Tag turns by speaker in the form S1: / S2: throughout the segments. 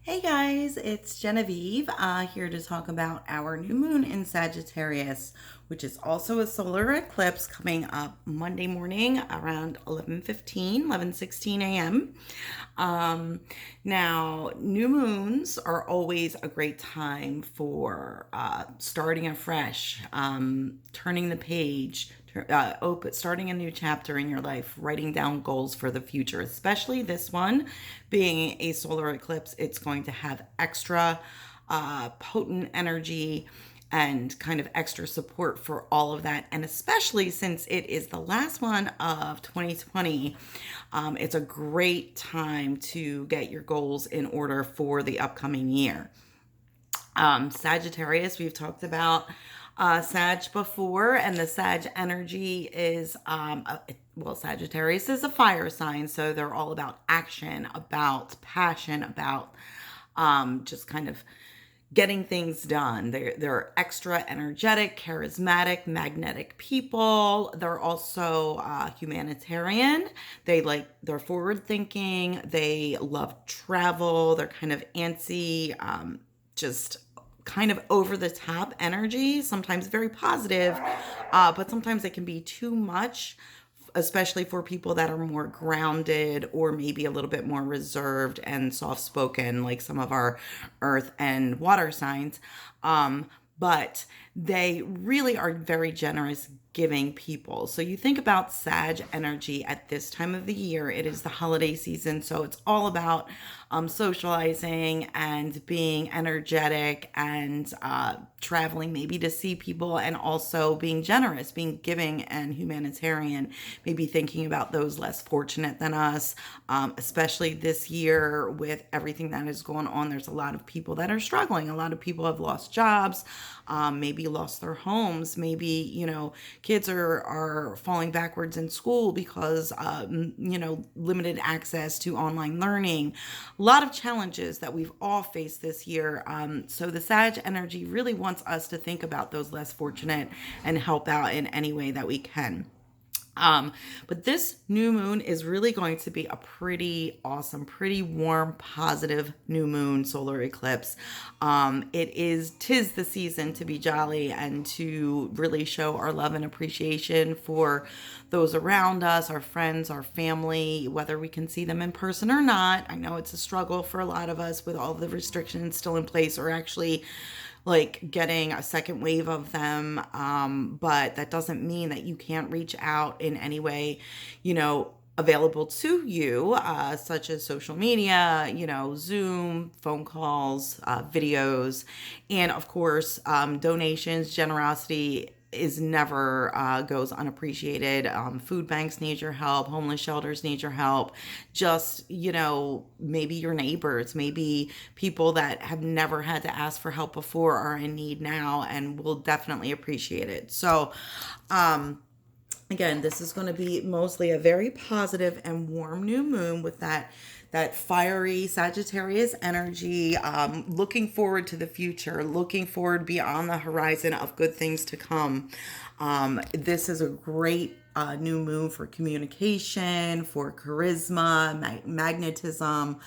S1: Hey guys, it's Genevieve here to talk about our new moon in Sagittarius, which is also a solar eclipse coming up Monday morning around 11:16 a.m. Now, new moons are always a great time for starting afresh, turning the page, starting a new chapter in your life, writing down goals for the future, especially this one being a solar eclipse. It's going to have extra potent energy and kind of extra support for all of that. And especially since it is the last one of 2020, it's a great time to get your goals in order for the upcoming year. Sagittarius, we've talked about Sag before, and the Sag energy is, well, Sagittarius is a fire sign, so they're all about action, about passion, about just kind of getting things done. They're extra energetic, charismatic, magnetic people. They're also humanitarian. They're forward thinking. They love travel. They're kind of antsy, just kind of over the top energy, sometimes very positive, but sometimes it can be too much, especially for people that are more grounded or maybe a little bit more reserved and soft spoken, like some of our earth and water signs. But they really are very generous, giving people. So you think about Sag energy at this time of the year, it is the holiday season. So it's all about socializing and being energetic and traveling maybe to see people, and also being generous, being giving and humanitarian, maybe thinking about those less fortunate than us, especially this year with everything that is going on. There's a lot of people that are struggling. A lot of people have lost jobs, maybe lost their homes, maybe, kids are falling backwards in school because, limited access to online learning. A lot of challenges that we've all faced this year. So the Sag energy really wants us to think about those less fortunate and help out in any way that we can. But this new moon is really going to be a pretty awesome, pretty warm, positive new moon solar eclipse. Tis the season to be jolly and to really show our love and appreciation for those around us, our friends, our family, whether we can see them in person or not. I know it's a struggle for a lot of us with all the restrictions still in place, or actually like getting a second wave of them. But that doesn't mean that you can't reach out in any way, available to you, such as social media, Zoom, phone calls, videos, and of course, donations. Generosity is never goes unappreciated. Food banks need your help. Homeless shelters need your help. Just, maybe your neighbors, maybe people that have never had to ask for help before are in need now and will definitely appreciate it. So, again, this is going to be mostly a very positive and warm new moon with that fiery Sagittarius energy, looking forward to the future, looking forward beyond the horizon of good things to come. This is a great new moon for communication, for charisma, magnetism.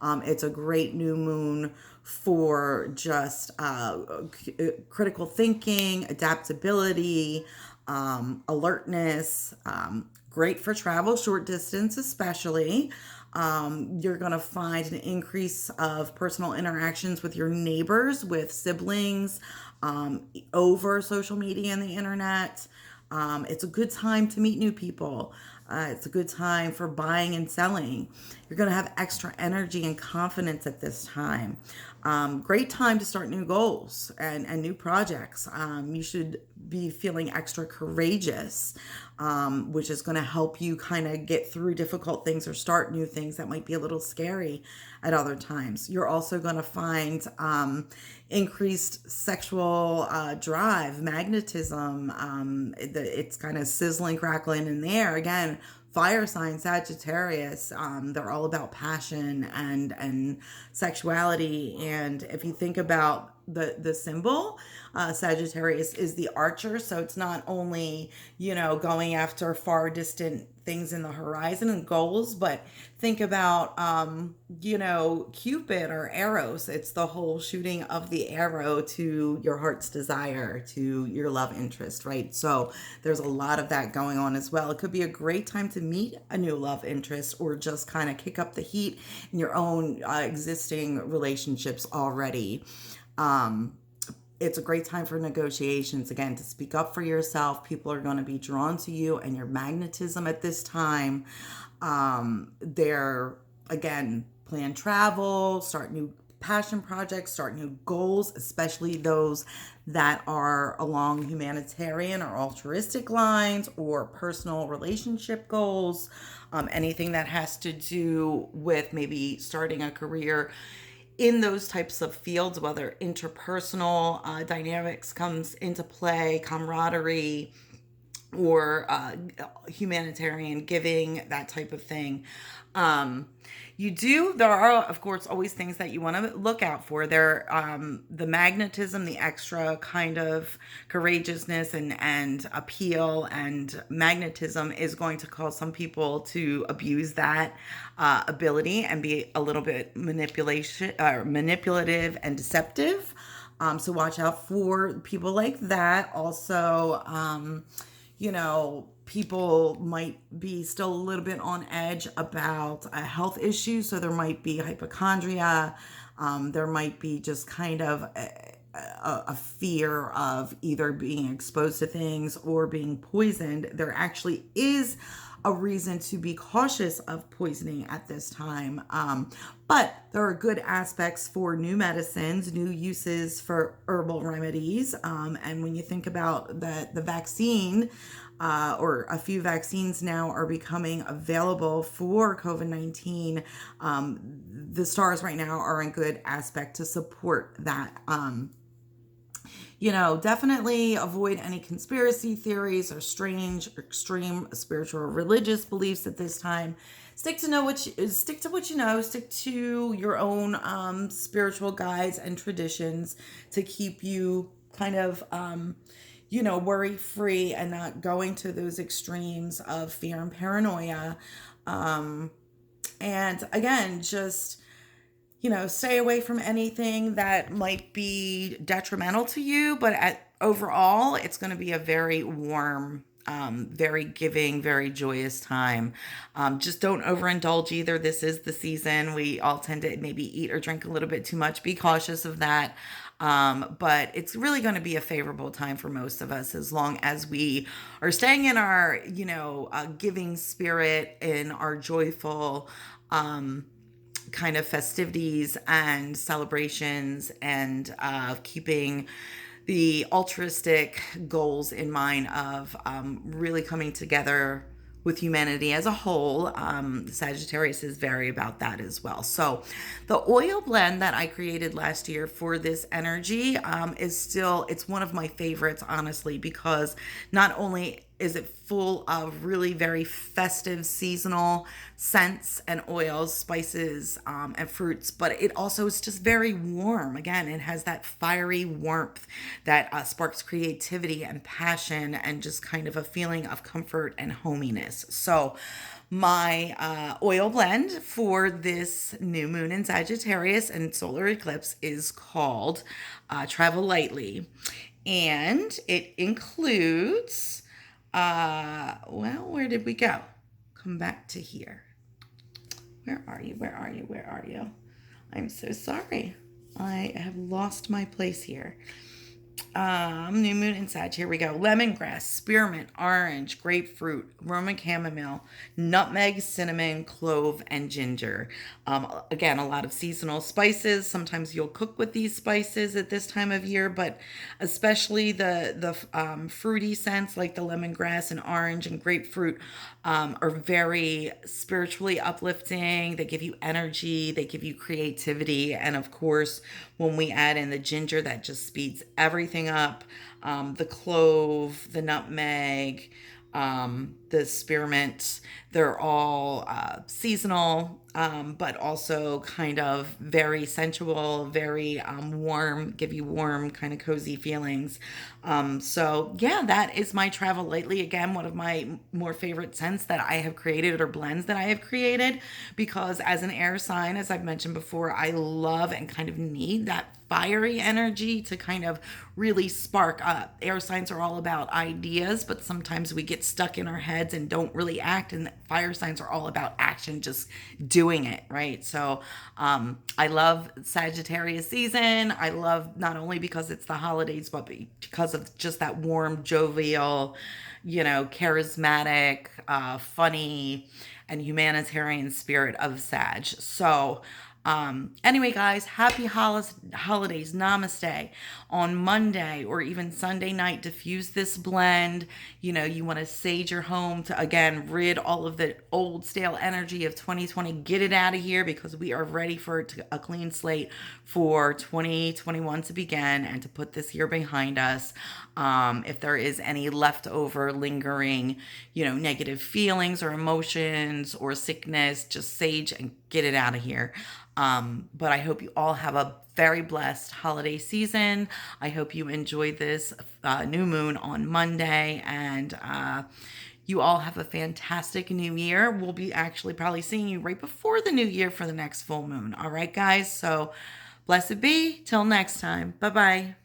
S1: It's a great new moon for just critical thinking, adaptability, alertness, great for travel, short distance especially. You're going to find an increase of personal interactions with your neighbors, with siblings, over social media and the internet. It's a good time to meet new people. It's a good time for buying and selling. You're going to have extra energy and confidence at this time. Great time to start new goals and new projects. You should be feeling extra courageous, which is going to help you kind of get through difficult things or start new things that might be a little scary at other times. You're also going to find increased sexual drive, magnetism. It's kind of sizzling, crackling in there. Again, fire sign Sagittarius, they're all about passion and sexuality. And if you think about the symbol. Sagittarius is the archer, so it's not only, going after far distant things in the horizon and goals, but think about, Cupid or arrows. It's the whole shooting of the arrow to your heart's desire, to your love interest, right? So there's a lot of that going on as well. It could be a great time to meet a new love interest, or just kind of kick up the heat in your own existing relationships already. Um, it's a great time for negotiations, again, to speak up for yourself. People are going to be drawn to you and your magnetism at this time. They're, again, plan travel, start new passion projects, start new goals, especially those that are along humanitarian or altruistic lines, or personal relationship goals. Anything that has to do with maybe starting a career in those types of fields, whether interpersonal dynamics comes into play, camaraderie, or humanitarian giving, that type of thing. Um, there are, of course, always things that you want to look out for. The magnetism, the extra kind of courageousness and appeal and magnetism is going to cause some people to abuse that ability and be a little bit manipulative and deceptive. So watch out for people like that. Also, people might be still a little bit on edge about a health issue. So there might be hypochondria. There might be just kind of a fear of either being exposed to things or being poisoned. There actually is a reason to be cautious of poisoning at this time. But there are good aspects for new medicines, new uses for herbal remedies. And when you think about the vaccine, or a few vaccines now are becoming available for COVID-19, the stars right now are in good aspect to support that. Definitely avoid any conspiracy theories or strange, extreme spiritual or religious beliefs at this time. Stick to what you know. Stick to your own spiritual guides and traditions to keep you kind of worry free and not going to those extremes of fear and paranoia. And again, just stay away from anything that might be detrimental to you. But overall, it's going to be a very warm, very giving, very joyous time. Just don't overindulge either. This is the season. We all tend to maybe eat or drink a little bit too much. Be cautious of that. But it's really going to be a favorable time for most of us, as long as we are staying in our, giving spirit, in our joyful, kind of festivities and celebrations, and keeping the altruistic goals in mind of really coming together with humanity as a whole. Sagittarius is very about that as well. So the oil blend that I created last year for this energy it's one of my favorites, honestly, because not only is it full of really very festive seasonal scents and oils, spices, and fruits, but it also is just very warm. Again, it has that fiery warmth that sparks creativity and passion, and just kind of a feeling of comfort and hominess. So my oil blend for this new moon in Sagittarius and solar eclipse is called Travel Lightly. And it includes, where did we go? Come back to here. Where are you? Where are you? Where are you? I'm so sorry. I have lost my place here. New moon in Sag. Here we go. Lemongrass, spearmint, orange, grapefruit, Roman chamomile, nutmeg, cinnamon, clove, and ginger. Again, a lot of seasonal spices. Sometimes you'll cook with these spices at this time of year, but especially the fruity scents like the lemongrass and orange and grapefruit are very spiritually uplifting. They give you energy. They give you creativity. And of course, when we add in the ginger, that just speeds everything up. The clove, the nutmeg, the spearmint. They're all seasonal, but also kind of very sensual, very warm, give you warm, kind of cozy feelings. So, yeah, that is my travel lately. Again, one of my more favorite scents that I have created or blends that I have created, because as an air sign, as I've mentioned before, I love and kind of need that fiery energy to kind of really spark up. Air signs are all about ideas, but sometimes we get stuck in our heads and don't really act. And fire signs are all about action, just doing it, right? So I love Sagittarius season. I love not only because it's the holidays, but because of just that warm, jovial, charismatic, funny, and humanitarian spirit of Sag. So, anyway, guys, happy holidays. Namaste. On Monday or even Sunday night, diffuse this blend. You want to sage your home to, again, rid all of the old stale energy of 2020. Get it out of here, because we are ready for a clean slate for 2021 to begin and to put this year behind us. If there is any leftover lingering, negative feelings or emotions or sickness, just sage and get it out of here. But I hope you all have a very blessed holiday season. I hope you enjoyed this new moon on Monday, and you all have a fantastic new year. We'll be actually probably seeing you right before the new year for the next full moon. All right, guys. So blessed be. Till next time. Bye bye.